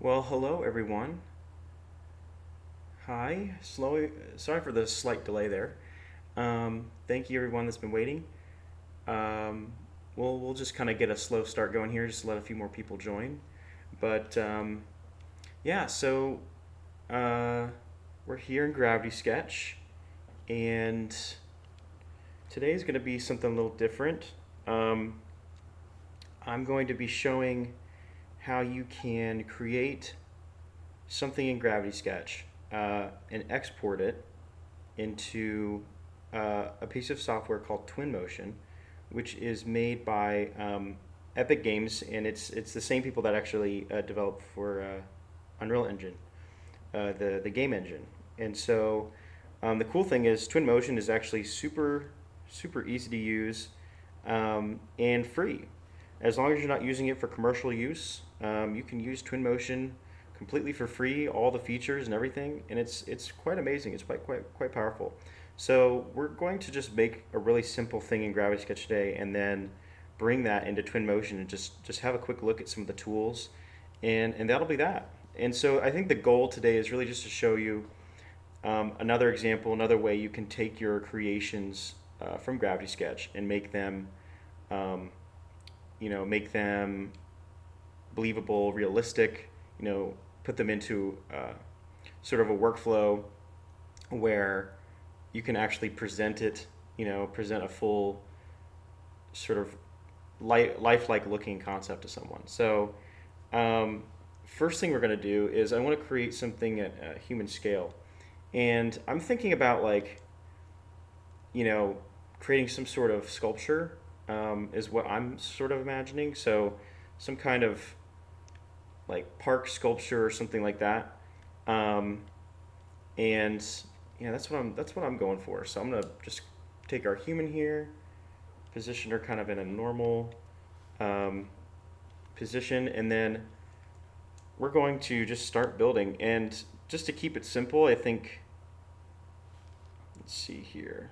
Well, hello everyone. Hi. Sorry for the slight delay there. Thank you everyone that's been waiting. Um, we'll just kind of get a slow start going here, just to let a few more people join. But yeah, so uh, we're here in Gravity Sketch, and today is going to be something a little different. Um, I'm going to be showing how you can create something in Gravity Sketch and export it into a piece of software called Twinmotion, which is made by Epic Games, and it's the same people that actually develop for Unreal Engine, the game engine. And so the cool thing is Twinmotion is actually super easy to use and free. As long as you're not using it for commercial use, you can use Twinmotion completely for free, all the features and everything, and it's quite amazing. It's quite powerful. So we're going to just make a really simple thing in Gravity Sketch today, and then bring that into Twinmotion and just have a quick look at some of the tools, and that'll be that. And so I think the goal today is really just to show you another example, another way you can take your creations from Gravity Sketch and make them, um, make them believable, realistic. Put them into sort of a workflow where you can actually present it. Present a full sort of lifelike looking concept to someone. So um, first thing we're going to do is I want to create something at a human scale, and I'm thinking about you know creating some sort of sculpture is what I'm sort of imagining. So some kind of like park sculpture or something like that. Um, and yeah, that's what I'm going for. So I'm gonna just take our human here, position her kind of in a normal um, position, and then we're going to just start building. And just to keep it simple, I think, let's see here.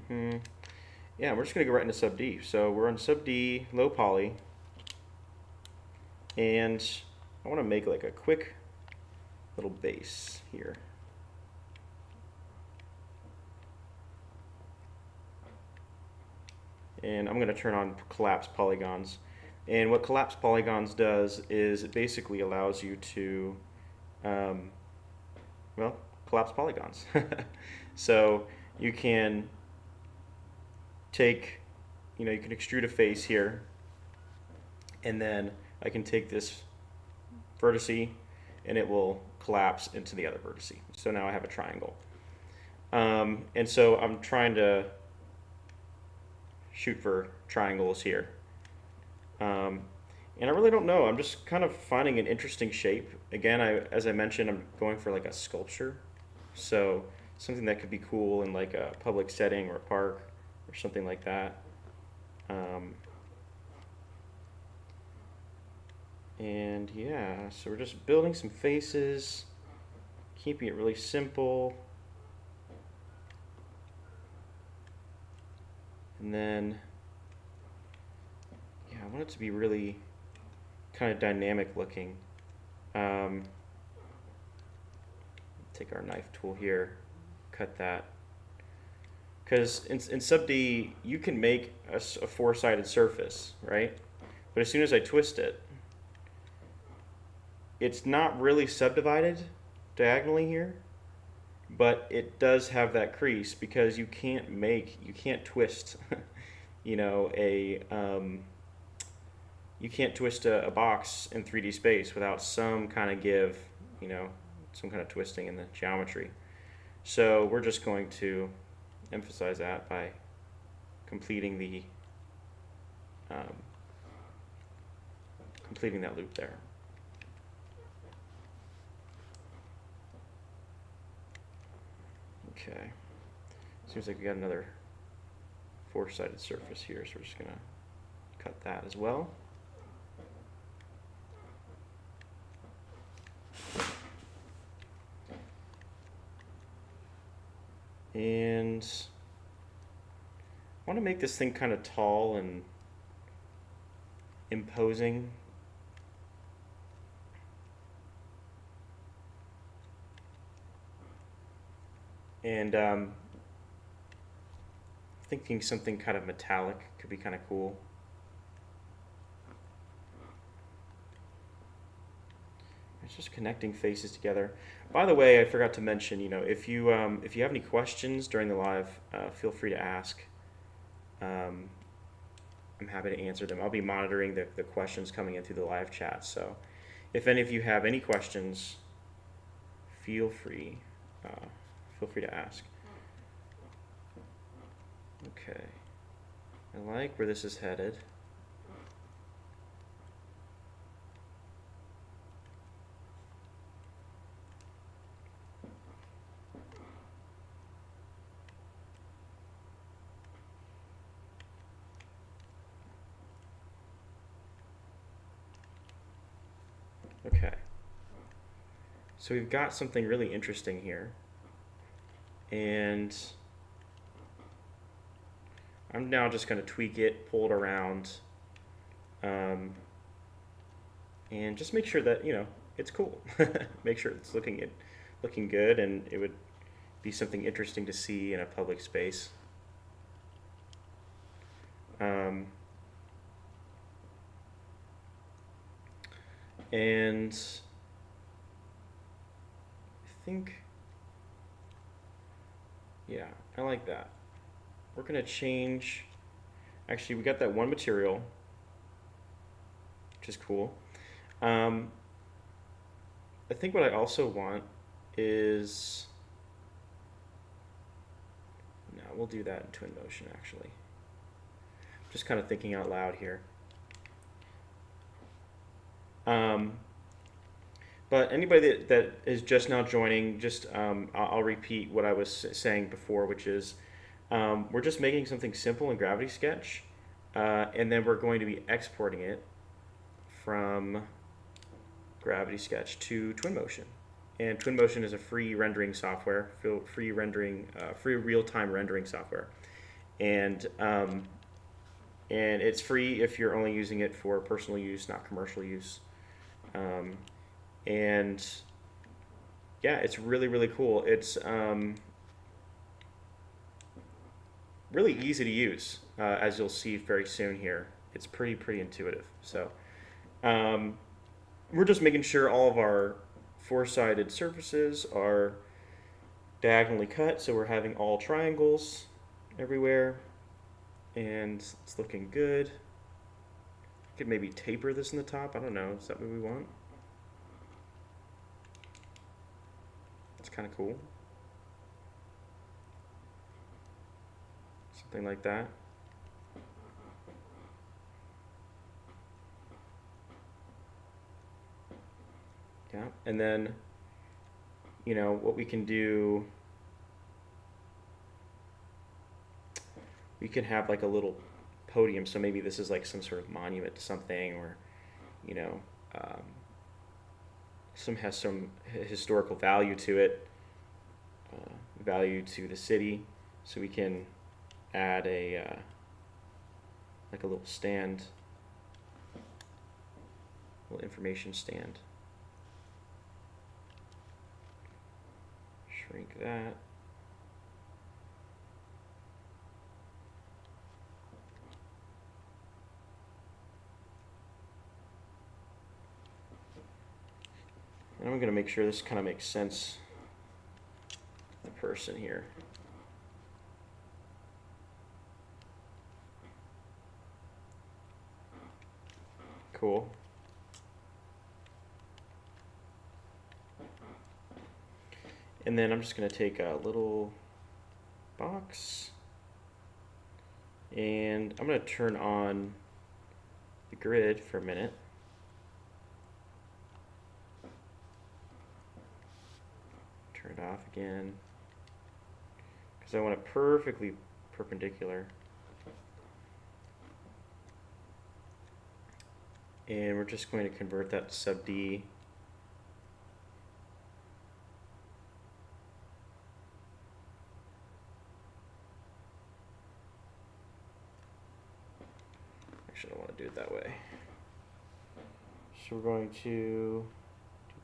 hmm Yeah, we're just gonna go right into sub D. So we're on sub D, low poly, and I want to make like a quick little base here. And I'm going to turn on collapse polygons. And what collapse polygons does is it basically allows you to, um, well, collapse polygons. So you can take, you can extrude a face here, and then I can take this vertice and it will collapse into the other vertice. So now I have a triangle. And so I'm trying to shoot for triangles here. Um, and I really don't know. I'm just kind of finding an interesting shape. Again, as I mentioned, I'm going for like a sculpture. So something that could be cool in like a public setting or a park or something like that. Um, and yeah, so we're just building some faces, keeping it really simple. And then, yeah, I want it to be really kind of dynamic looking. Um, take our knife tool here, cut that. Because in sub D, you can make a four-sided surface, right? But as soon as I twist it, it's not really subdivided diagonally here, but it does have that crease because you can't twist, you can't twist a box in 3D space without some kind of give, some kind of twisting in the geometry. So we're just going to emphasize that by completing the um, completing that loop there. Okay, seems like we got another four-sided surface here, so we're just gonna cut that as well. And I want to make this thing kind of tall and imposing. And thinking something kind of metallic could be kind of cool. It's just connecting faces together. By the way, I forgot to mention, if you have any questions during the live, feel free to ask. I'm happy to answer them. I'll be monitoring the questions coming in through the live chat. So if any of you have any questions, feel free to ask. Okay. I like where this is headed. Okay. So we've got something really interesting here. And I'm now just going to tweak it, pull it around, and just make sure that, it's cool. Make sure it's looking good, and it would be something interesting to see in a public space. And I think, yeah, I like that. We're going to change, actually we got that one material, which is cool. I think what I also want is, no, we'll do that in Twinmotion actually. Just kind of thinking out loud here. But anybody that is just now joining, just I'll repeat what I was saying before, which is we're just making something simple in Gravity Sketch, and then we're going to be exporting it from Gravity Sketch to Twinmotion. And Twinmotion is a free rendering software, free real-time rendering software, and it's free if you're only using it for personal use, not commercial use. And yeah, it's really, really cool. It's really easy to use, as you'll see very soon here. It's pretty intuitive. So we're just making sure all of our four-sided surfaces are diagonally cut, so we're having all triangles everywhere, and it's looking good. I could maybe taper this in the top. I don't know. Is that what we want? It's kind of cool. Something like that. Yeah, and then, what we can do, we can have like a little podium. So maybe this is like some sort of monument to something, or, has some historical value to it, value to the city. So we can add a like a little stand, little information stand. Shrink that. And I'm going to make sure this kind of makes sense, the person here. Cool. And then I'm just going to take a little box, and I'm going to turn on the grid for a minute. Turn it off again, because I want it perfectly perpendicular. And we're just going to convert that to sub D. Actually, I don't want to do it that way. So we're going to do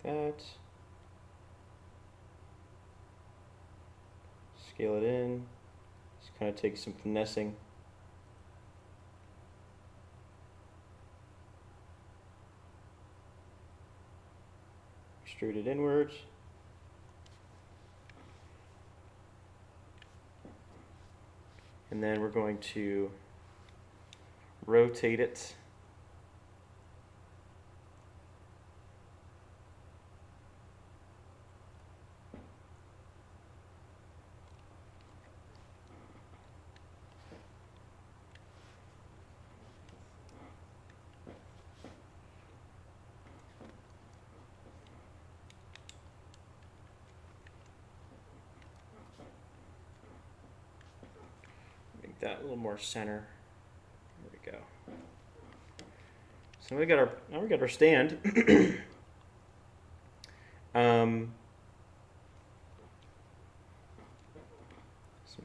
that. Scale it in. Just kind of take some finessing. Extrude it inwards. And then we're going to rotate it. Make that a little more center. There we go. So we got our stand. Some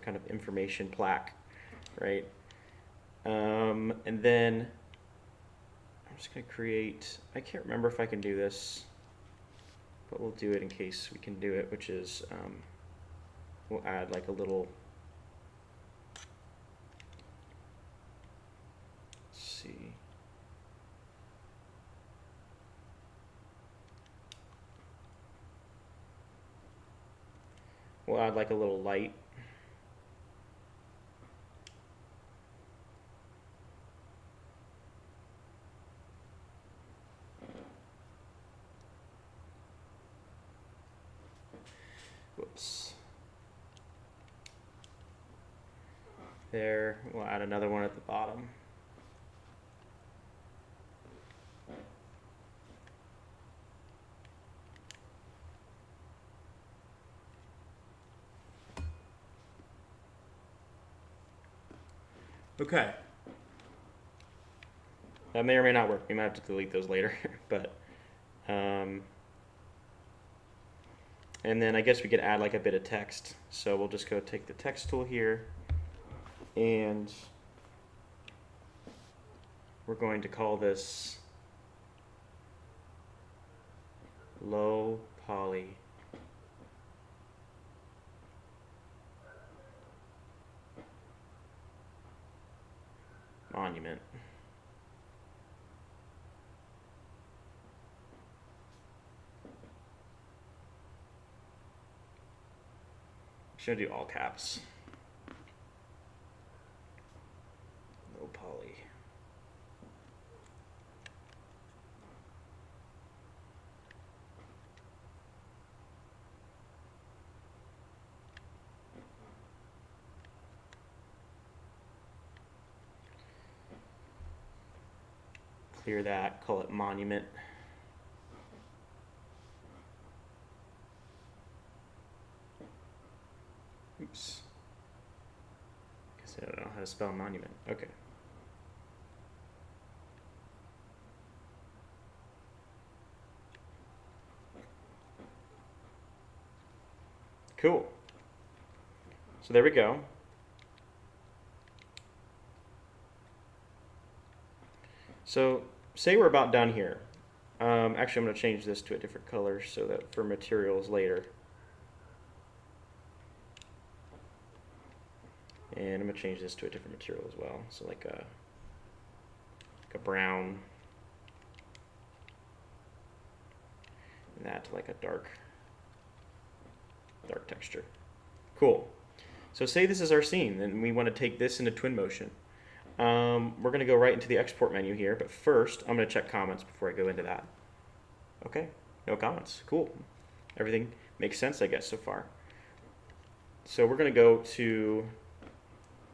kind of information plaque, right? And then I'm just going to create, I can't remember if I can do this, but we'll do it in case we can do it, which is we'll add like a little, let's see. We'll add like a little light. Whoops. There, we'll add another one at the bottom. Okay. That may or may not work. We might have to delete those later, but and then I guess we could add like a bit of text. So we'll just go take the text tool here, and we're going to call this low poly monument. Should do all caps. Low poly. Clear that, call it monument. Oops. Guess I don't know how to spell monument. Okay. Cool. So there we go. So say we're about done here. Actually, I'm going to change this to a different color so that for materials later. And I'm going to change this to a different material as well. So like a brown. And that to like a dark texture. Cool. So say this is our scene and we want to take this into Twinmotion. We're going to go right into the export menu here, but first I'm going to check comments before I go into that. Okay, no comments. Cool. Everything makes sense, I guess, so far. So we're going to go to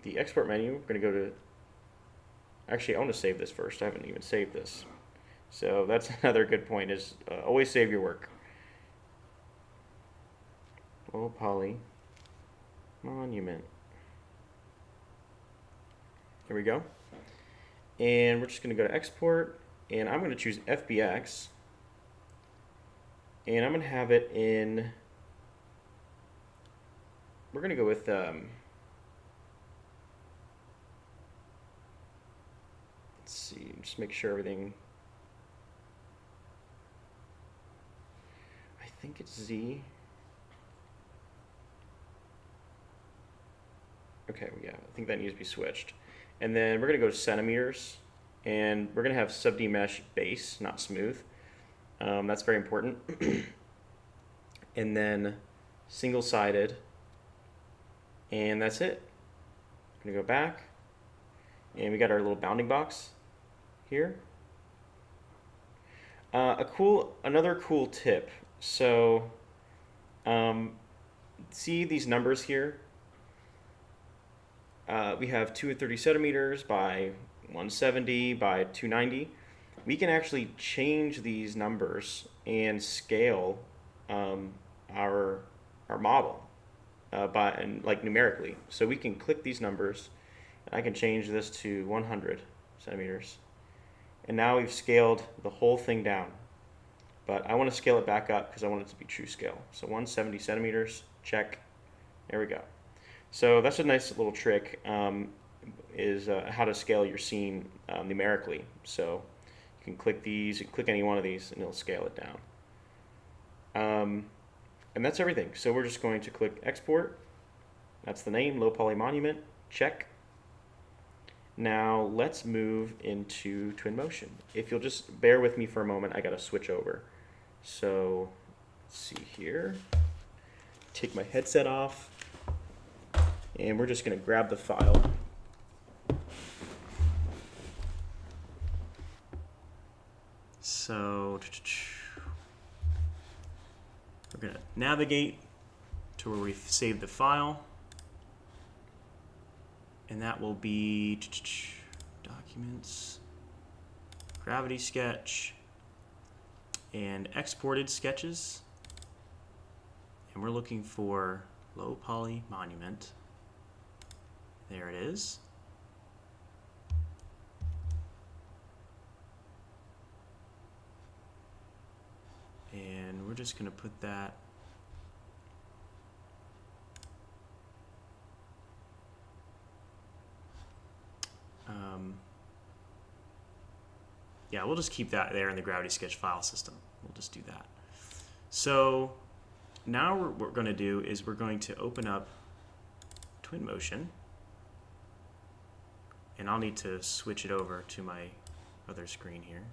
the export menu. We're going to go to, actually I want to save this first. I haven't even saved this. So that's another good point, is always save your work. Low poly monument. Here we go. And we're just going to go to export, and I'm going to choose FBX, and I'm going to have it in, we're going to go with let's see, just make sure everything think it's Z. Okay, yeah, I think that needs to be switched. And then we're gonna go to centimeters, and we're gonna have sub-D mesh base, not smooth. That's very important. And then single-sided, and that's it. I'm gonna go back, and we got our little bounding box here. Another cool tip. So, see these numbers here? We have 230 centimeters by 170 by 290. We can actually change these numbers and scale our model like numerically. So we can click these numbers, and I can change this to 100 centimeters. And now we've scaled the whole thing down. But I want to scale it back up because I want it to be true scale. So 170 centimeters, check. There we go. So that's a nice little trick, is how to scale your scene numerically. So you can click these, you can click any one of these, and it'll scale it down. And that's everything. So we're just going to click export. That's the name, low poly monument, check. Now let's move into Twinmotion. If you'll just bear with me for a moment, I gotta switch over. So let's see here. Take my headset off, and we're just gonna grab the file. So we're gonna navigate to where we've saved the file. And that will be documents, gravity sketch, and exported sketches. And we're looking for low poly monument. There it is. And we're just going to put that yeah, we'll just keep that there in the gravity sketch file system. We'll just do that. So now what we're going to do is we're going to open up Twinmotion, and I'll need to switch it over to my other screen here.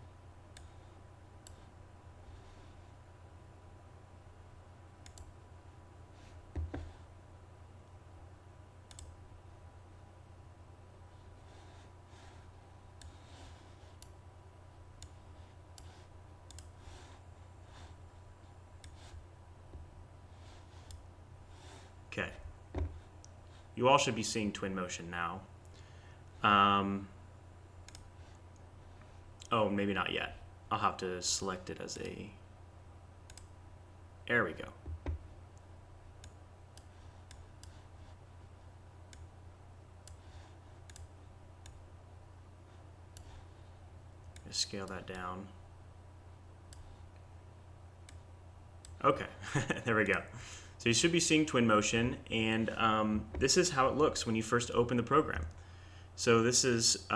Okay, you all should be seeing Twinmotion now. Oh, maybe not yet. I'll have to select it as a, there we go. Just scale that down. Okay, there we go. So you should be seeing Twinmotion, and this is how it looks when you first open the program. So this is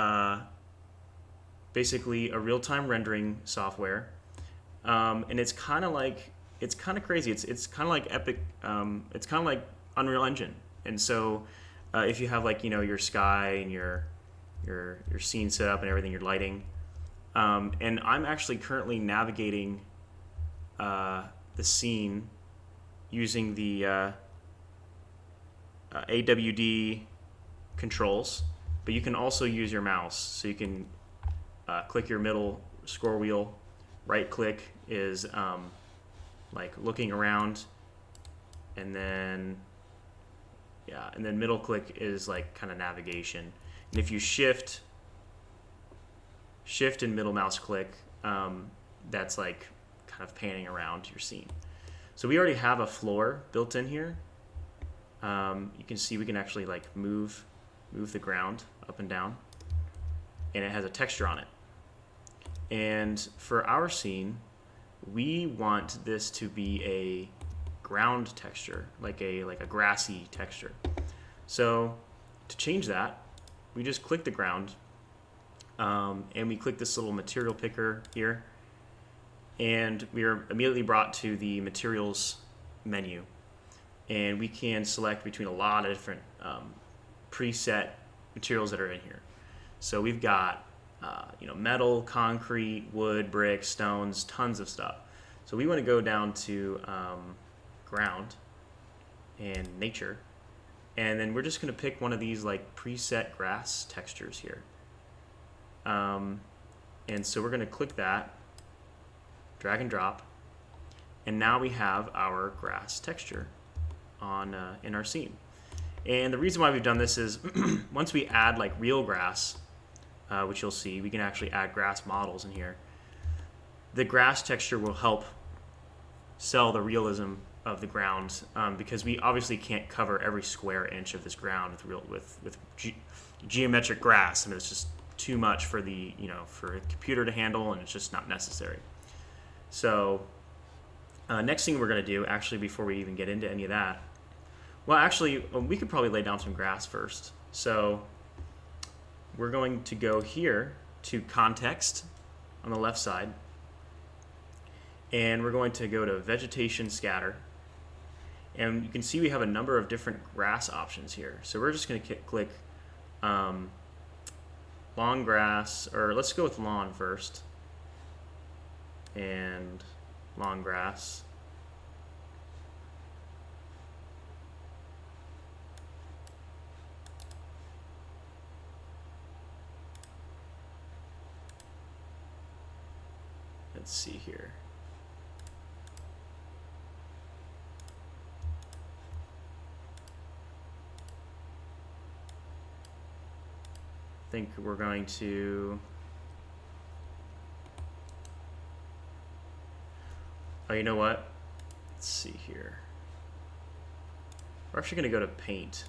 basically a real-time rendering software, and it's kind of crazy. It's kind of like Epic. It's kind of like Unreal Engine. And so if you have like your sky and your scene set up and everything, your lighting, and I'm actually currently navigating the scene using the AWD controls, but you can also use your mouse. So you can click your middle scroll wheel, right click is like looking around, and then middle click is like kind of navigation. And if you shift and middle mouse click, that's like kind of panning around your scene. So we already have a floor built in here. You can see we can actually like move the ground up and down, and it has a texture on it. And for our scene, we want this to be a ground texture, like a grassy texture. So to change that, we just click the ground, and we click this little material picker here, and we are immediately brought to the materials menu, and we can select between a lot of different preset materials that are in here. So we've got metal, concrete, wood, bricks, stones, tons of stuff. So we want to go down to ground and nature, and then we're just going to pick one of these like preset grass textures here. And so we're going to click that, drag and drop, and now we have our grass texture on in our scene. And the reason why we've done this is once we add like real grass, which you'll see, we can actually add grass models in here. The grass texture will help sell the realism of the ground, because we obviously can't cover every square inch of this ground with geometric grass. I mean, it's just too much for for a computer to handle, and it's just not necessary. So next thing we're going to do, actually, before we even get into any of that, well, actually, we could probably lay down some grass first. So we're going to go here to context on the left side, and we're going to go to vegetation scatter, and you can see we have a number of different grass options here. So we're just going to click long grass, or let's go with lawn first, and long grass. Let's see here. I think we're going to, oh, you know what? Let's see here. We're actually going to go to paint.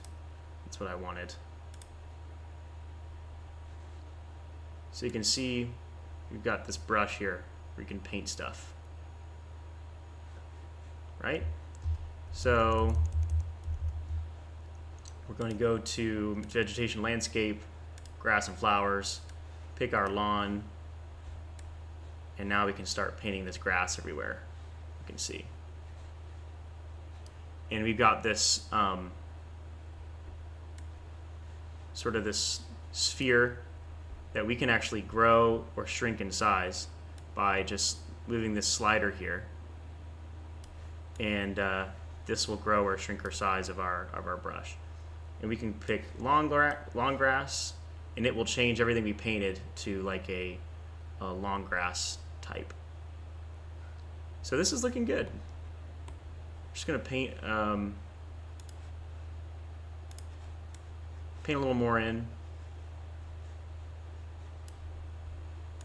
That's what I wanted. So you can see we've got this brush here where you can paint stuff, right? So we're going to go to vegetation landscape, grass and flowers, pick our lawn, and now we can start painting this grass everywhere, you can see. And we've got this sort of this sphere that we can actually grow or shrink in size by just moving this slider here, and this will grow or shrink our size of our brush. And we can pick long grass, and it will change everything we painted to like a long grass type. So this is looking good. I'm just gonna paint a little more in,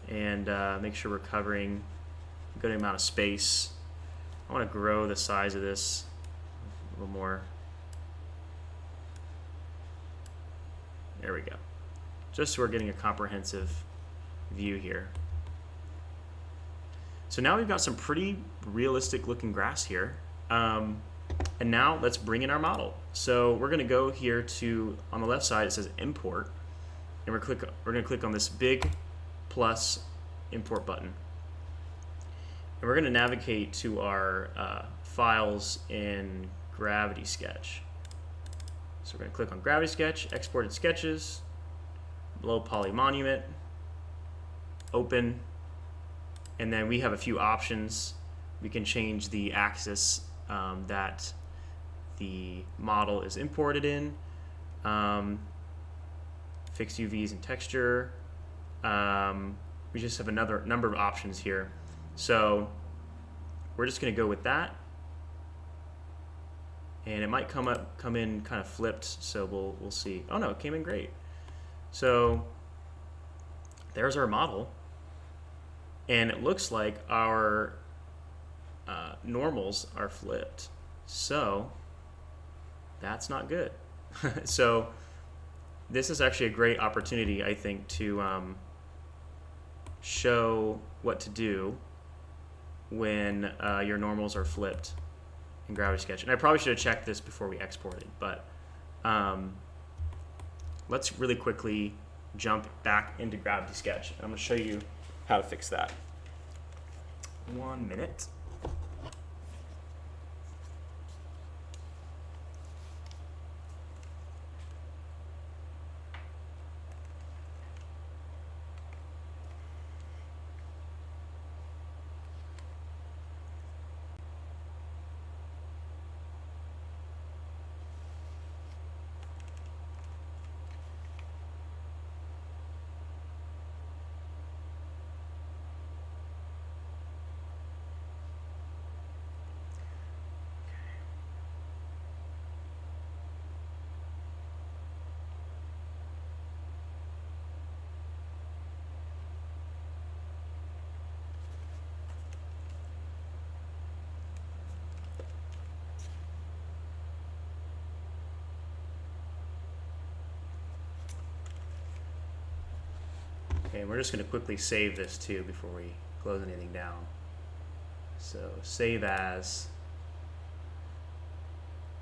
and make sure we're covering a good amount of space. I want to grow the size of this a little more. There we go. Just so we're getting a comprehensive view here. So now we've got some pretty realistic looking grass here. And now let's bring in our model. So we're going to go here to, on the left side it says import, and we're going to click on this big plus import button. And we're going to navigate to our files in Gravity Sketch. So we're going to click on Gravity Sketch, exported sketches, below Poly Monument, open, and then we have a few options. We can change the axis that the model is imported in, fixed UVs and texture. We just have another number of options here. So we're just going to go with that, and it might come in kind of flipped, so we'll see. Oh no, it came in great. So there's our model, and it looks like our normals are flipped. So that's not good. So this is actually a great opportunity, I think, to show what to do when your normals are flipped in Gravity Sketch. And I probably should have checked this before we exported, but let's really quickly jump back into Gravity Sketch. I'm going to show you how to fix that. 1 minute. Okay, we're just going to quickly save this too before we close anything down. So save as,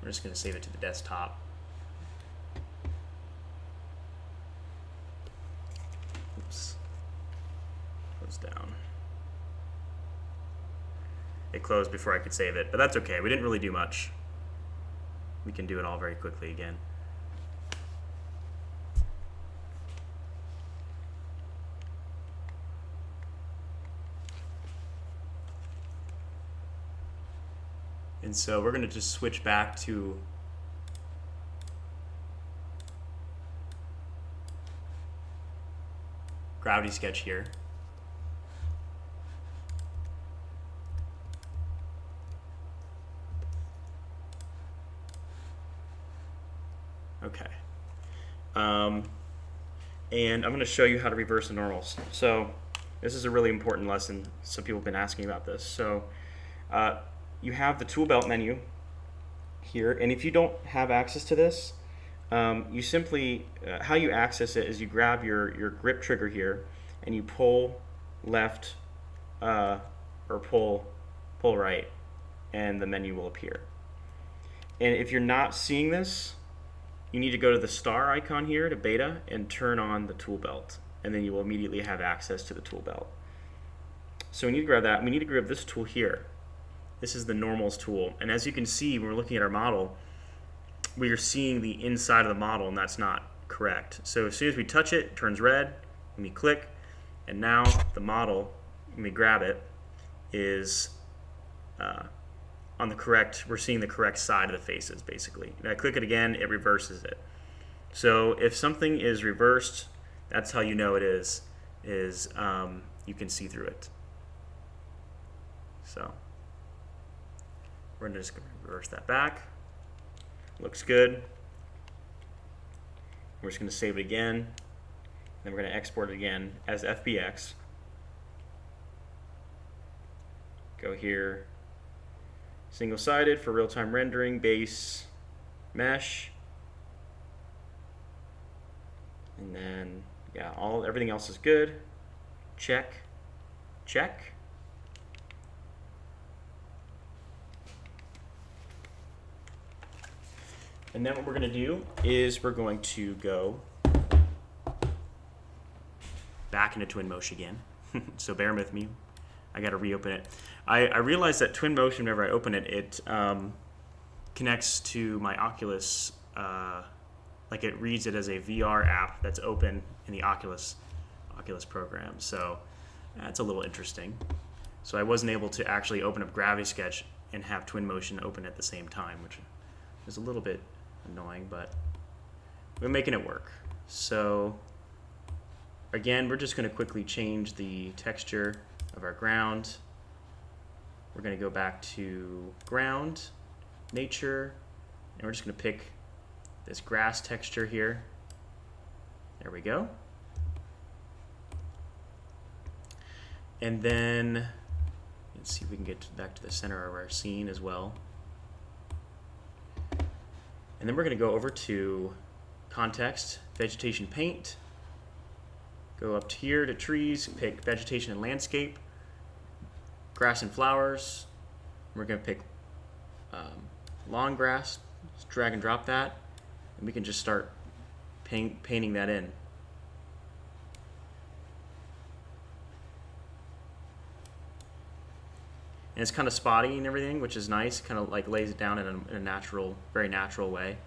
we're just going to save it to the desktop. Oops, close down. It closed before I could save it, but that's okay. We didn't really do much. We can do it all very quickly again. And so we're going to just switch back to gravity sketch here. Okay. And I'm going to show you how to reverse the normals. So this is a really important lesson. Some people have been asking about this. So you have the tool belt menu here, and if you don't have access to this, you simply, how you access it is you grab your grip trigger here and you pull left or pull right, and the menu will appear. And if you're not seeing this, you need to go to the star icon here to beta and turn on the tool belt, and then you will immediately have access to the tool belt. So we need to grab that. We need to grab this tool here. This is the normals tool, and as you can see when we're looking at our model, we are seeing the inside of the model, and that's not correct. So as soon as we touch it, it turns red, and we click, and now the model, when we grab it, is on the correct, we're seeing the correct side of the faces basically. And I click it again, it reverses it. So if something is reversed, that's how you know it is you can see through it. So we're just going to reverse that back. Looks good. We're just going to save it again. Then we're going to export it again as FBX. Go here, single-sided for real-time rendering, base, mesh, and then yeah, everything else is good. Check, check. And then what we're going to do is we're going to go back into Twinmotion again. So bear with me. I got to reopen it. I realized that Twinmotion, whenever I open it, it connects to my Oculus, like it reads it as a VR app that's open in the Oculus program. So that's a little interesting. So I wasn't able to actually open up Gravity Sketch and have Twinmotion open at the same time, which is a little bit annoying, but we're making it work. So again, we're just going to quickly change the texture of our ground. We're going to go back to ground, nature, and we're just going to pick this grass texture here. There we go. And then let's see if we can get back to the center of our scene as well. And then we're going to go over to context, vegetation paint, go up here to trees, pick vegetation and landscape, grass and flowers. We're going to pick lawn grass, just drag and drop that, and we can just start painting that in. And it's kind of spotty and everything, which is nice. Kind of like lays it down in a natural, very natural way.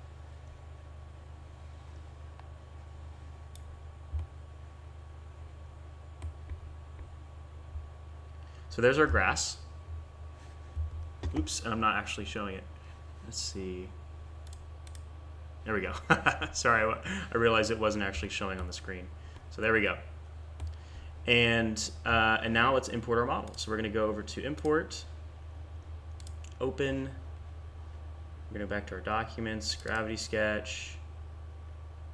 So there's our grass. Oops, and I'm not actually showing it. Let's see. There we go. Sorry, I realized it wasn't actually showing on the screen. So there we go. And now let's import our model. So we're going to go over to import, open. We're going to go back to our documents, gravity sketch,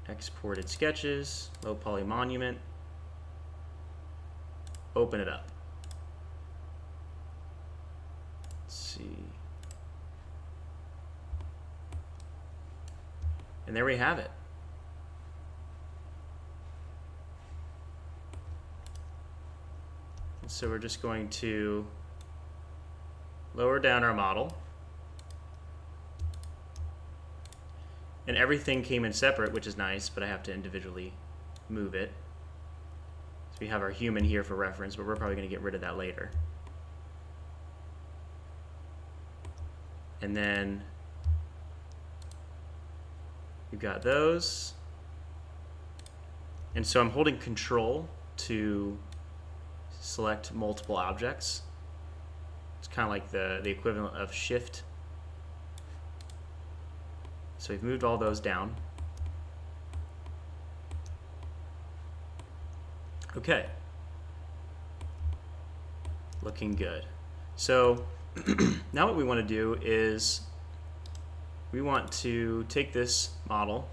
exported sketches, low poly monument. Open it up. Let's see. And there we have it. And so we're just going to lower down our model. And everything came in separate, which is nice, but I have to individually move it. So we have our human here for reference, but we're probably going to get rid of that later. And then we've got those. And so I'm holding Control to select multiple objects. It's kind of like the equivalent of Shift. So we've moved all those down. Okay. Looking good. So now what we want to do is we want to take this model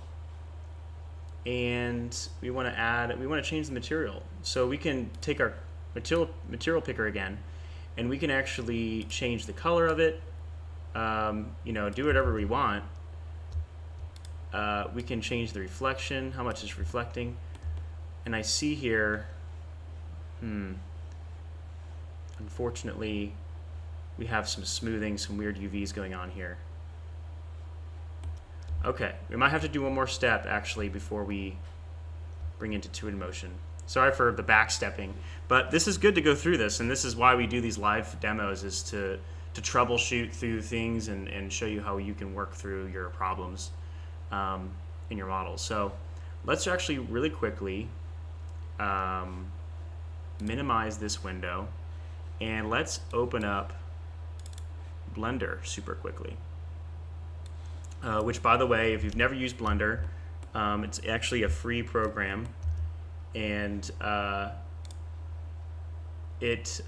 and we want to change the material. So we can take our material picker again, and we can actually change the color of it, do whatever we want. We can change the reflection, how much it's reflecting. And I see here, unfortunately, we have some smoothing, some weird UVs going on here. Okay, we might have to do one more step actually before we bring into Twinmotion. Sorry for the backstepping, but this is good to go through this, and this is why we do these live demos, is to troubleshoot through things and show you how you can work through your problems in your model. So let's actually really quickly minimize this window, and let's open up Blender super quickly. Which, by the way, if you've never used Blender, it's actually a free program, and it's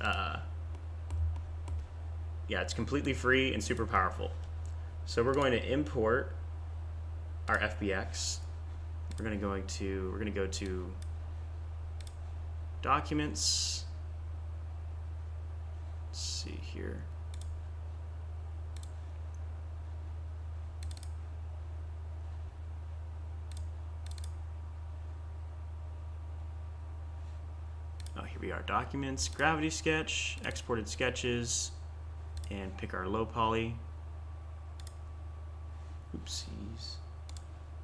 completely free and super powerful. So we're going to import our FBX. We're going to go to Documents. Let's see here. Here we are, Documents, Gravity Sketch, Exported Sketches, and pick our low poly. Oopsies.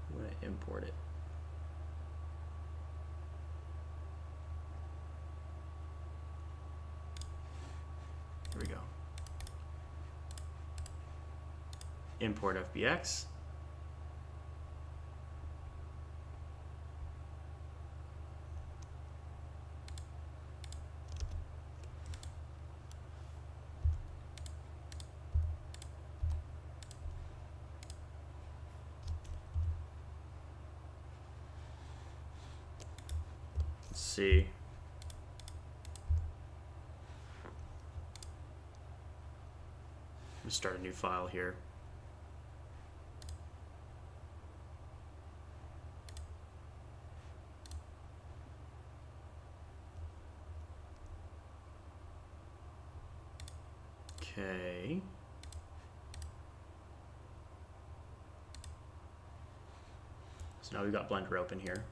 I'm going to import it. Here we go. Import FBX. See. Let's start a new file here. Okay. So now we've got Blender open here.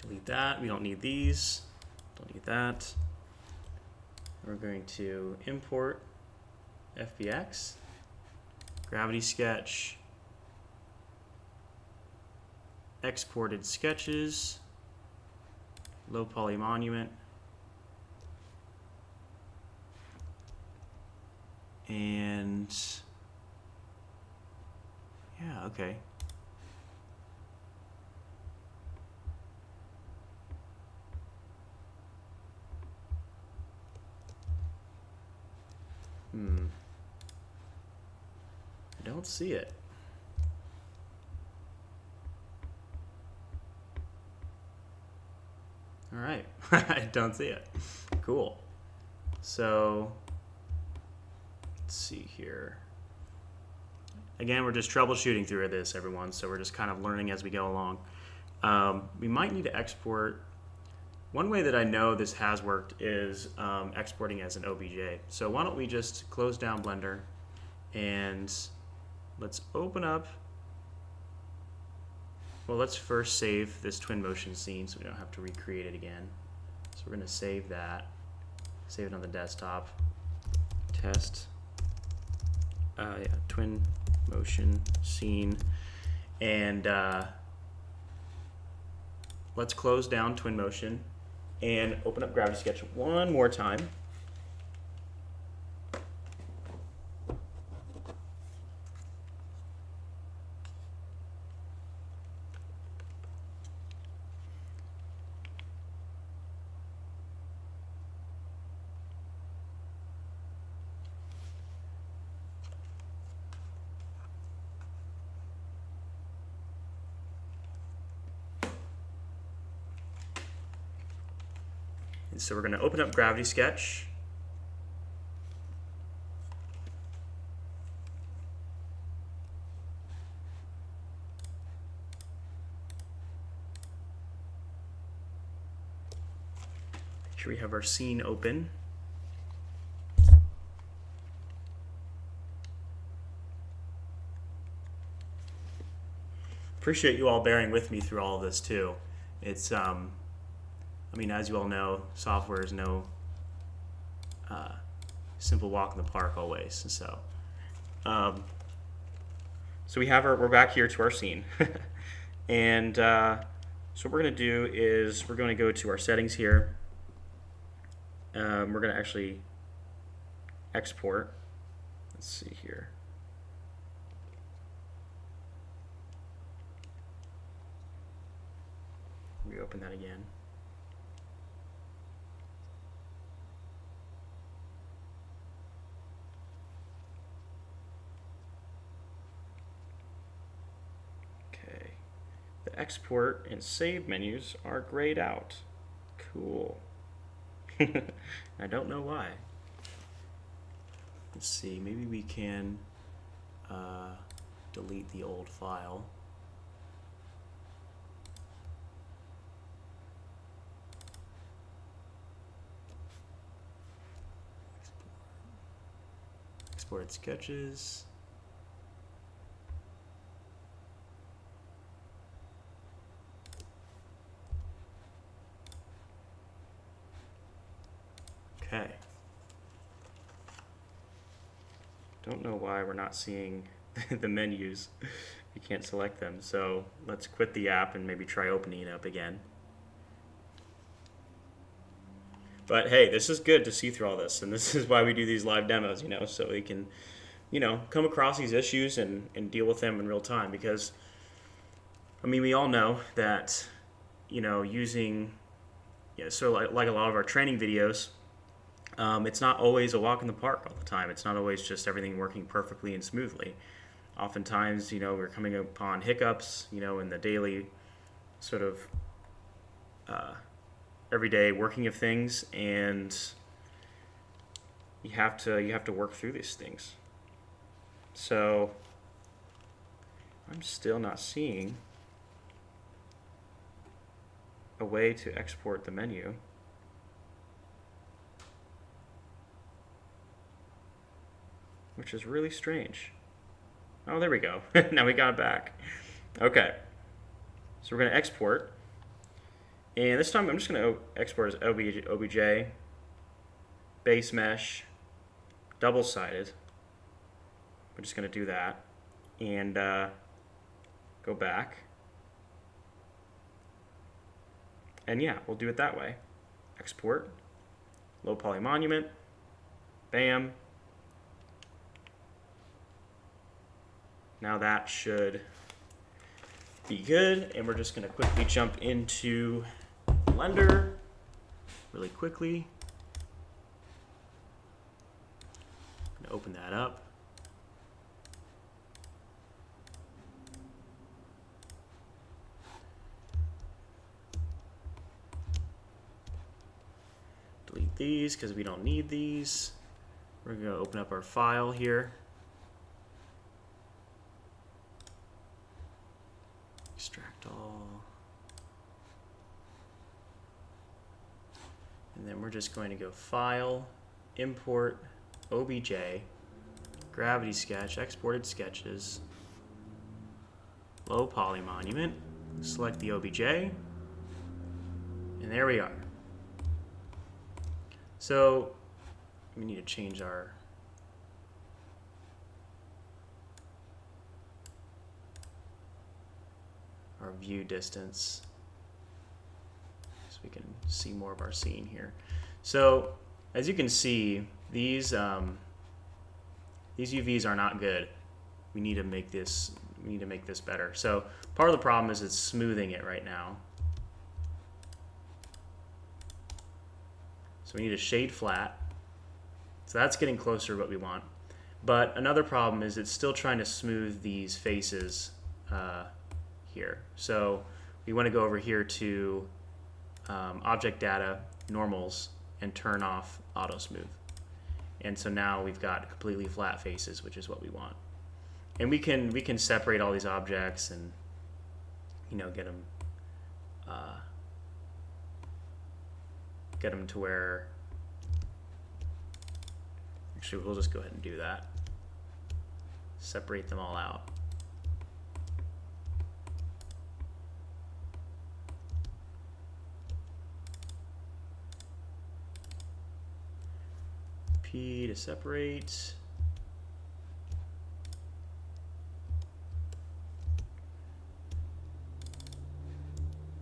Delete that. We don't need these. Don't need that. We're going to import FBX, Gravity Sketch, Exported Sketches, low poly monument. And yeah, okay. I don't see it. All right, I don't see it. Cool. So let's see here. Again, we're just troubleshooting through this, everyone, so we're just kind of learning as we go along. We might need to export. One way that I know this has worked is exporting as an OBJ. So why don't we just close down Blender and let's open up. Well, let's first save this Twinmotion scene so we don't have to recreate it again. So we're going to save that, save it on the desktop. Test, yeah, Twinmotion scene, and let's close down Twinmotion and open up Gravity Sketch one more time. And so we're going to open up Gravity Sketch. Make sure we have our scene open. Appreciate you all bearing with me through all of this too. It's I mean, as you all know, software is no simple walk in the park always. So, so we have we're back here to our scene, and so what we're going to do is we're going to go to our settings here. We're going to actually export. Let's see here. Reopen that again. The export and save menus are grayed out. Cool. I don't know why. Let's see, maybe we can delete the old file. Exported sketches. Okay. Don't know why we're not seeing the menus. You can't select them. So let's quit the app and maybe try opening it up again. But hey, this is good to see through all this, and this is why we do these live demos, you know, so we can, you know, come across these issues and deal with them in real time. Because, I mean, we all know that, you know, using, yeah, so like a lot of our training videos, it's not always a walk in the park all the time. It's not always just everything working perfectly and smoothly. Oftentimes, you know, we're coming upon hiccups, you know, in the daily sort of everyday working of things, and you have to work through these things. So I'm still not seeing a way to export the menu. Which is really strange. Oh, there we go. Now we got it back. Okay. So we're going to export. And this time I'm just going to export as OBJ, base mesh, double-sided. We're just going to do that. And go back. And yeah, we'll do it that way. Export, low poly monument, bam. Now that should be good, and we're just gonna quickly jump into Blender really quickly. I'm gonna open that up. Delete these because we don't need these. We're going to open up our file here. Extract all. And then we're just going to go File, Import, OBJ, Gravity Sketch, Exported Sketches, Low Poly Monument, select the OBJ, and there we are. So we need to change our view distance so we can see more of our scene here. So as you can see, these UVs are not good. We need to make this better. So part of the problem is it's smoothing it right now. So we need to shade flat. So that's getting closer to what we want. But another problem is it's still trying to smooth these faces here. So we want to go over here to Object Data, Normals, and turn off Auto Smooth. And so now we've got completely flat faces, which is what we want. And we can separate all these objects and get them to where, actually we'll just go ahead and do that. Separate them all out. P to separate.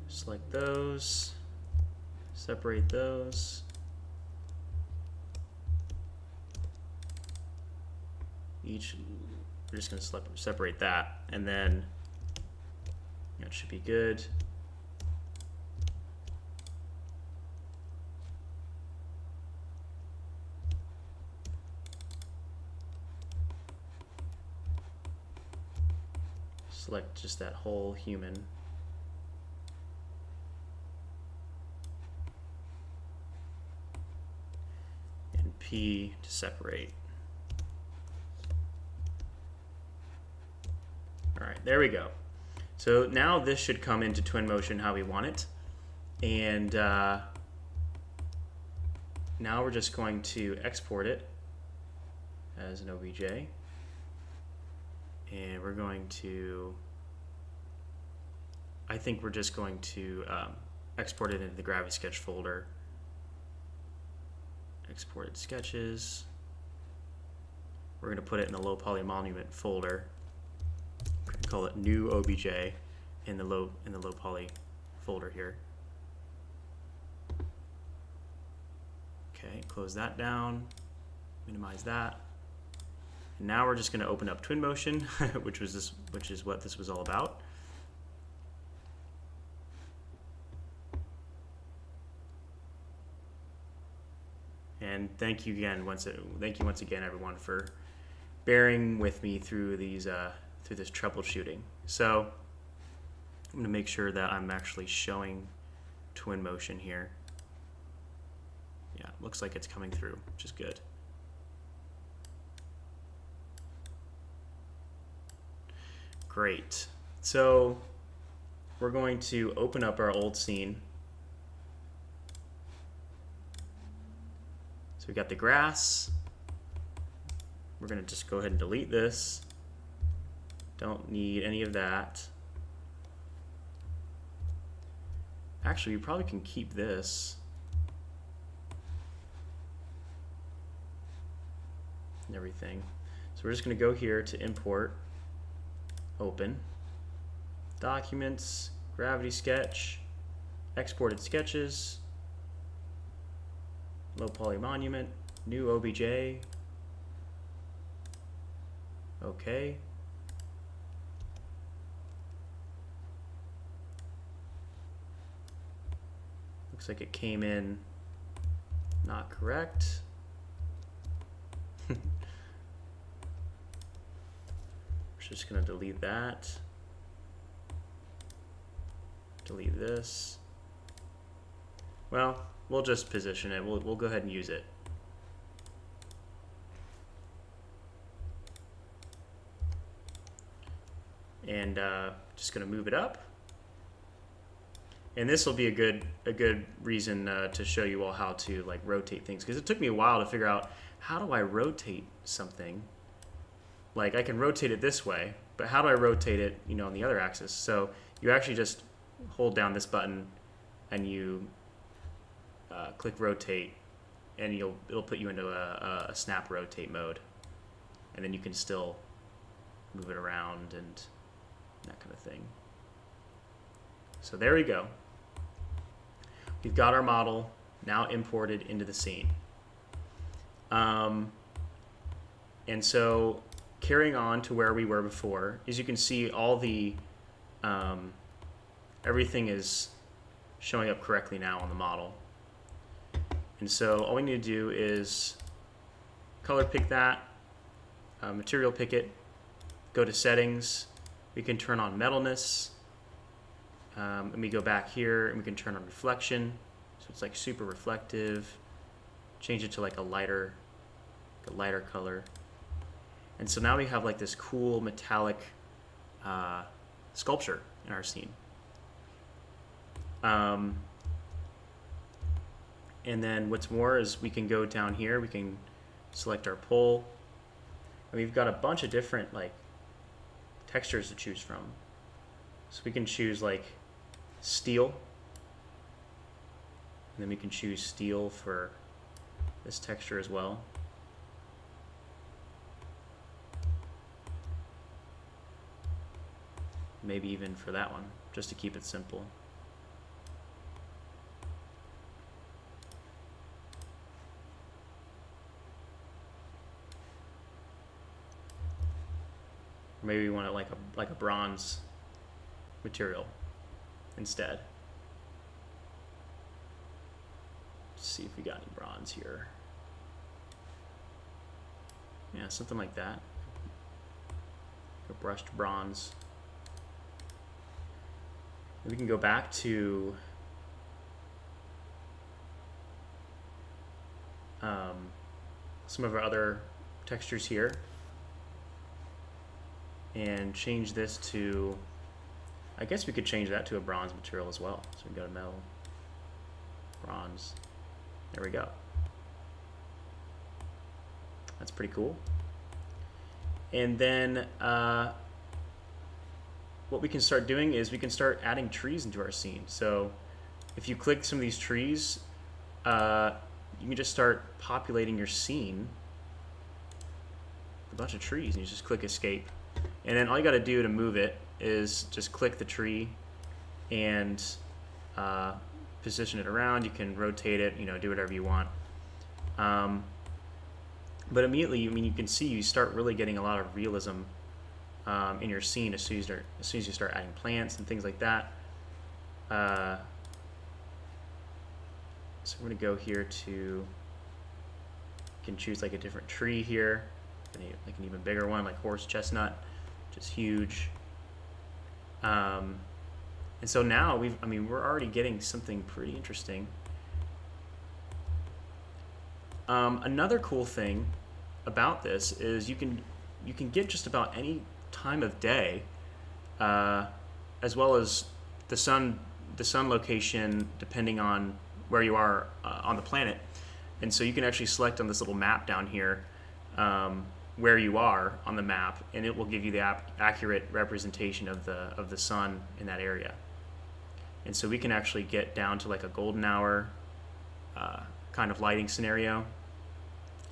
Select those. Separate those. We're just going to separate that, and then that should be good. Select just that whole human. And P to separate. All right, there we go. So now this should come into Twinmotion how we want it. And now we're just going to export it as an OBJ. And we're going to, I think we're just going to export it into the Gravity Sketch folder. Exported sketches. We're going to put it in the Low Poly Monument folder. We're going to call it New OBJ in the low poly folder here. Okay, close that down. Minimize that. And now we're just going to open up Twinmotion, which is what this was all about. And thank you once again, everyone, for bearing with me through these through this troubleshooting. So I'm going to make sure that I'm actually showing Twinmotion here. Yeah, looks like it's coming through, which is good. Great. So we're going to open up our old scene. So we got the grass. We're going to just go ahead and delete this. Don't need any of that. Actually, we probably can keep this. And everything. So we're just going to go here to import. Open, Documents, Gravity Sketch, exported sketches, low poly monument, new OBJ. Okay. Looks like it came in not correct. We're just going to delete that. Delete this. Well, we'll just position it. We'll go ahead and use it. And just going to move it up. And this will be a good reason to show you all how to like rotate things, because it took me a while to figure out how do I rotate something. Like I can rotate it this way, but how do I rotate it, you know, on the other axis? So you actually just hold down this button and you click rotate, and it'll put you into a snap rotate mode, and then you can still move it around and that kind of thing. So there we go. We've got our model now imported into the scene. And so carrying on to where we were before, as you can see, all the everything is showing up correctly now on the model. And so all we need to do is color pick that, material pick it, go to settings, we can turn on metalness, and we go back here and we can turn on reflection, so it's like super reflective, change it to like a lighter color. And so now we have like this cool metallic sculpture in our scene. And then what's more is we can go down here, we can select our pole, and we've got a bunch of different like textures to choose from. So we can choose like steel, and then we can choose steel for this texture as well. Maybe even for that one, just to keep it simple. Maybe we want it like a bronze material instead. Let's see if we got any bronze here. Yeah, something like that. A brushed bronze. And we can go back to some of our other textures here and change this to, I guess we could change that to a bronze material as well. So we go to metal, bronze, there we go. That's pretty cool. And then what we can start doing is we can start adding trees into our scene. So if you click some of these trees, you can just start populating your scene with a bunch of trees, and you just click escape. And then all you got to do to move it is just click the tree and position it around. You can rotate it, you know, do whatever you want. But immediately, I mean, you can see you start really getting a lot of realism in your scene as soon as you start adding plants and things like that. So we're going to go here to, you can choose like a different tree here, like an even bigger one, like horse chestnut, which is huge. And so now we're already getting something pretty interesting. Another cool thing about this is you can get just about any time of day, as well as the sun location depending on where you are on the planet. And so you can actually select on this little map down here where you are on the map, and it will give you the accurate representation of the sun in that area. And so we can actually get down to like a golden hour kind of lighting scenario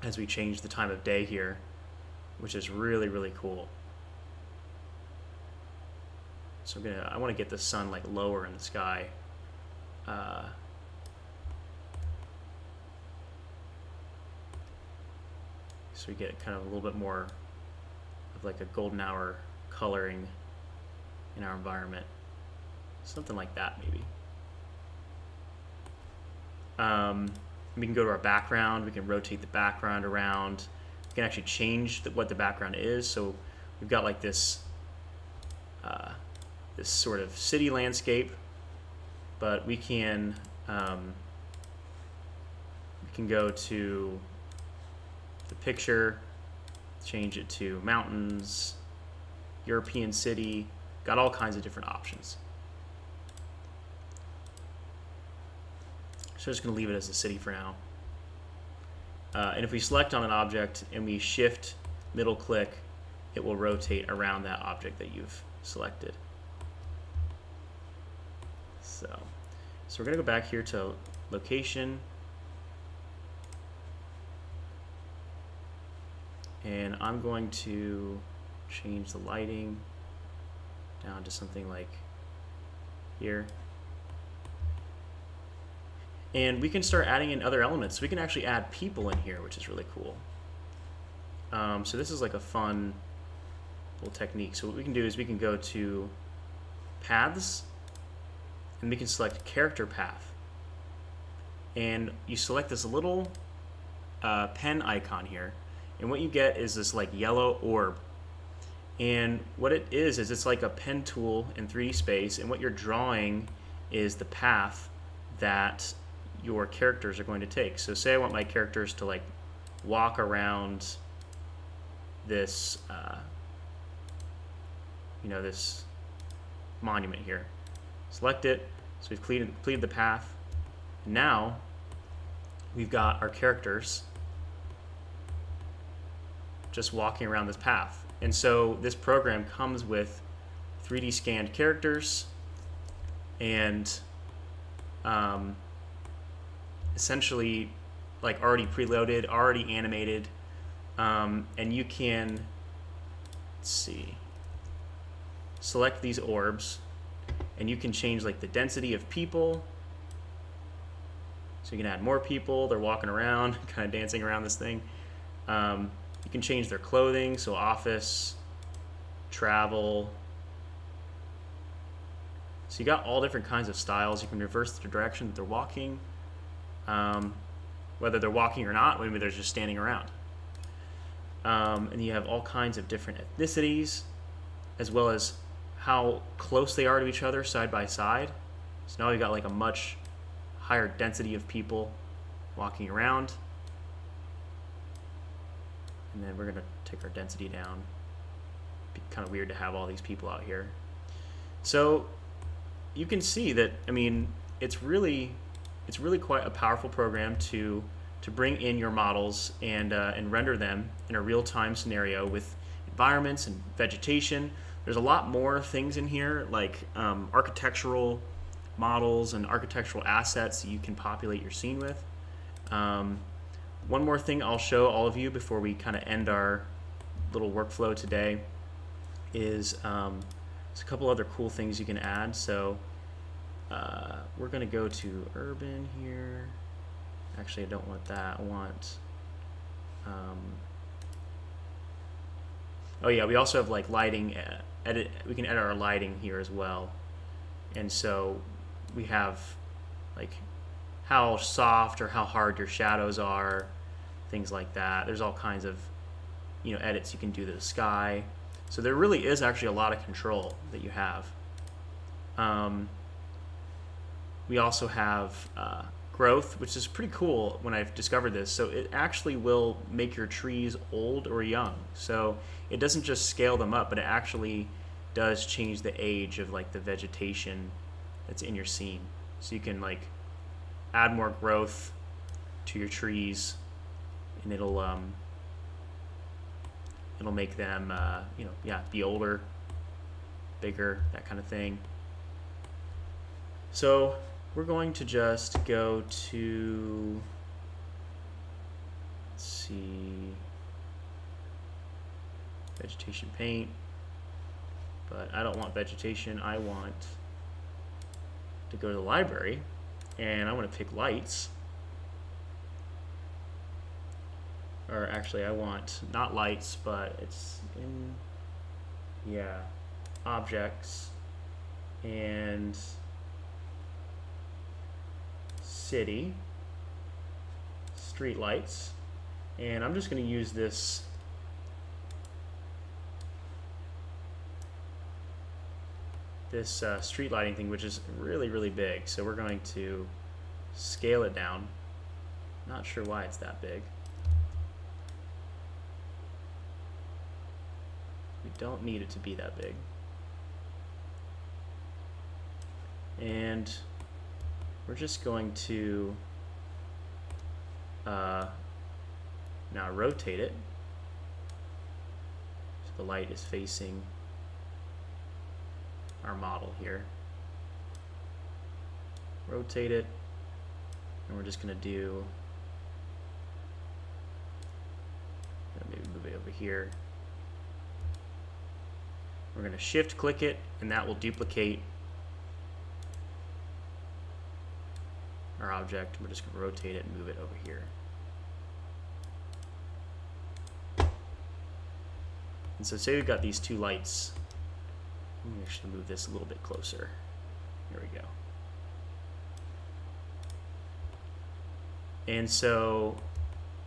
as we change the time of day here, which is really, really cool. So I want to get the sun like lower in the sky so we get kind of a little bit more of like a golden hour coloring in our environment. Something like that, maybe. We can go to our background. We can rotate the background around. We can actually change what the background is. So we've got like this this sort of city landscape, but we can go to the picture, change it to mountains, European city. Got all kinds of different options. So I'm just going to leave it as a city for now. And if we select on an object and we shift middle click, it will rotate around that object that you've selected. So we're going to go back here to location. And I'm going to change the lighting down to something like here. And we can start adding in other elements. We can actually add people in here, which is really cool. So this is like a fun little technique. So what we can do is we can go to paths, and we can select character path. And you select this little pen icon here, and what you get is this like yellow orb. And what it is it's like a pen tool in 3D space, and what you're drawing is the path that your characters are going to take. So say I want my characters to like walk around this this monument here. Select it. So we've completed the path. Now we've got our characters just walking around this path. And so this program comes with 3D scanned characters and essentially like already preloaded, already animated, and you can, let's see, select these orbs, and you can change like the density of people. So you can add more people. They're walking around, kind of dancing around this thing. You can change their clothing, so office, travel. So you got all different kinds of styles. You can reverse the direction that they're walking, whether they're walking or not. Maybe they're just standing around. And you have all kinds of different ethnicities, as well as how close they are to each other side by side. So now you've got like a much higher density of people walking around. And then we're going to take our density down. It'd be kind of weird to have all these people out here. So you can see that, I mean, it's really quite a powerful program to bring in your models and render them in a real-time scenario with environments and vegetation. There's a lot more things in here, like architectural models and architectural assets that you can populate your scene with. One more thing I'll show all of you before we kind of end our little workflow today is there's a couple other cool things you can add. So we're going to go to urban here. Actually, I don't want that. I want oh yeah, we also have like lighting edit. We can edit our lighting here as well. And so we have like how soft or how hard your shadows are, things like that. There's all kinds of edits you can do to the sky. So there really is actually a lot of control that you have. We also have growth, which is pretty cool when I've discovered this. So it actually will make your trees old or young. So it doesn't just scale them up, but it actually does change the age of like the vegetation that's in your scene. So you can like add more growth to your trees, and it'll make them be older, bigger, that kind of thing. So we're going to just go to, let's see, vegetation paint, but I don't want vegetation. I want to go to the library and I want to pick lights. Or actually, I want not lights, but it's in, yeah, objects and city, street lights, and I'm just going to use this street lighting thing, which is really, really big. So we're going to scale it down. Not sure why it's that big. We don't need it to be that big. And we're just going to now rotate it so the light is facing our model here. Rotate it, and we're just going to do, maybe move it over here. We're going to shift click it, and that will duplicate our object. We're just going to rotate it and move it over here. And so say we've got these two lights. Let me actually move this a little bit closer. Here we go. And so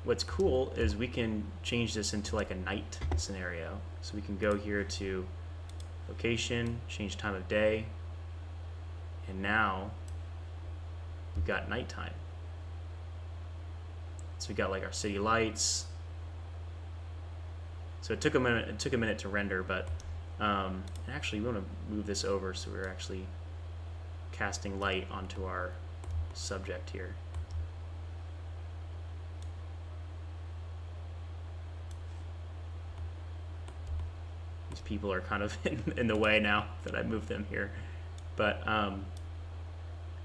what's cool is we can change this into like a night scenario. So we can go here to location, change time of day, and now we've got nighttime. So we got like our city lights. So it took a minute. It took a minute to render, but actually we want to move this over so we're actually casting light onto our subject here. These people are kind of in the way now that I moved them here, but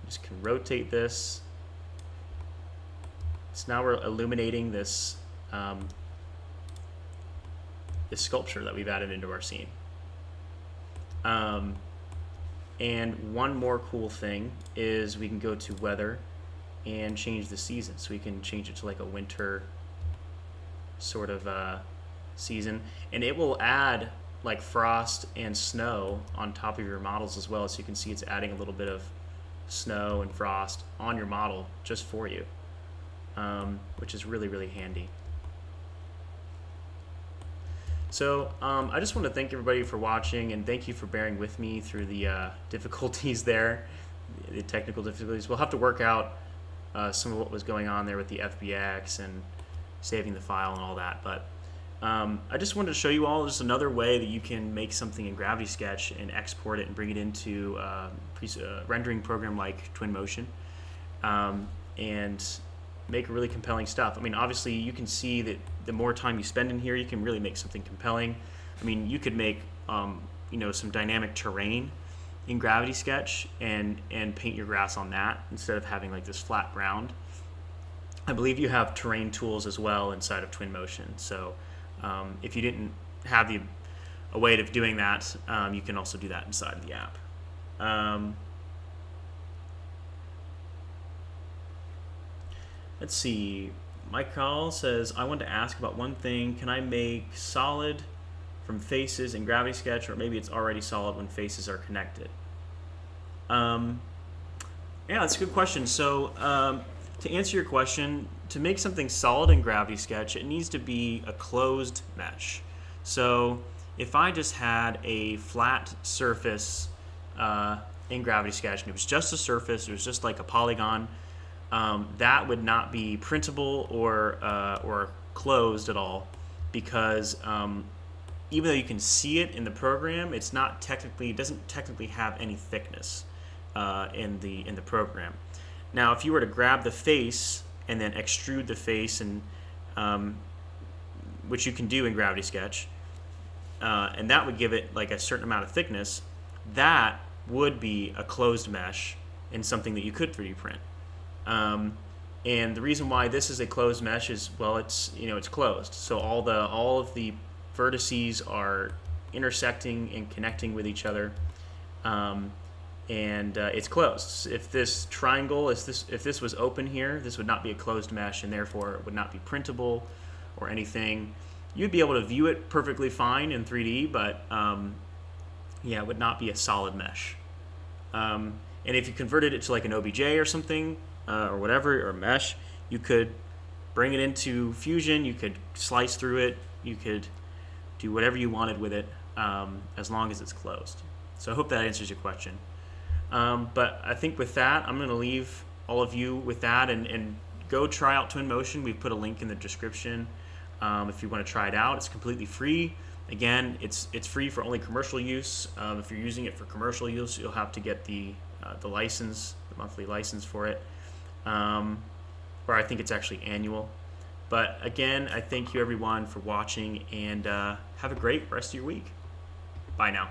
just can rotate this. So now we're illuminating this this sculpture that we've added into our scene. And one more cool thing is we can go to weather and change the season. So we can change it to like a winter sort of season, and it will add like frost and snow on top of your models as well. So you can see it's adding a little bit of snow and frost on your model just for you, which is really, really handy. So I just want to thank everybody for watching, and thank you for bearing with me through the difficulties there, the technical difficulties. We'll have to work out some of what was going on there with the FBX and saving the file and all that. But I just wanted to show you all just another way that you can make something in Gravity Sketch and export it and bring it into a rendering program like Twinmotion, and make really compelling stuff. I mean, obviously you can see that the more time you spend in here, you can really make something compelling. I mean, you could make you know, some dynamic terrain in Gravity Sketch and paint your grass on that instead of having like this flat ground. I believe you have terrain tools as well inside of Twinmotion. So if you didn't have a way of doing that, you can also do that inside of the app. Let's see. Mike Call says, I want to ask about one thing. Can I make solid from faces in Gravity Sketch, or maybe it's already solid when faces are connected? Yeah, that's a good question. So to answer your question, to make something solid in Gravity Sketch, it needs to be a closed mesh. So if I just had a flat surface in Gravity Sketch, and it was just a surface, it was just like a polygon, that would not be printable or closed at all, because even though you can see it in the program, it doesn't technically have any thickness in the program. Now, if you were to grab the face and then extrude the face, and which you can do in Gravity Sketch, and that would give it like a certain amount of thickness, that would be a closed mesh and something that you could 3D print. And the reason why this is a closed mesh is, well, it's closed, so all of the vertices are intersecting and connecting with each other, and it's closed. If this triangle, if this was open here, this would not be a closed mesh, and therefore it would not be printable or anything. You'd be able to view it perfectly fine in 3D, but it would not be a solid mesh. And if you converted it to like an OBJ or something, or whatever, or a mesh, you could bring it into Fusion, you could slice through it, you could do whatever you wanted with it, as long as it's closed. So I hope that answers your question. But I think with that, I'm going to leave all of you with that, and go try out Twinmotion. We've put a link in the description if you want to try it out. It's completely free. Again, it's free for only commercial use. If you're using it for commercial use, you'll have to get the license, the monthly license for it. Or I think it's actually annual. But again, I thank you everyone for watching, and have a great rest of your week. Bye now.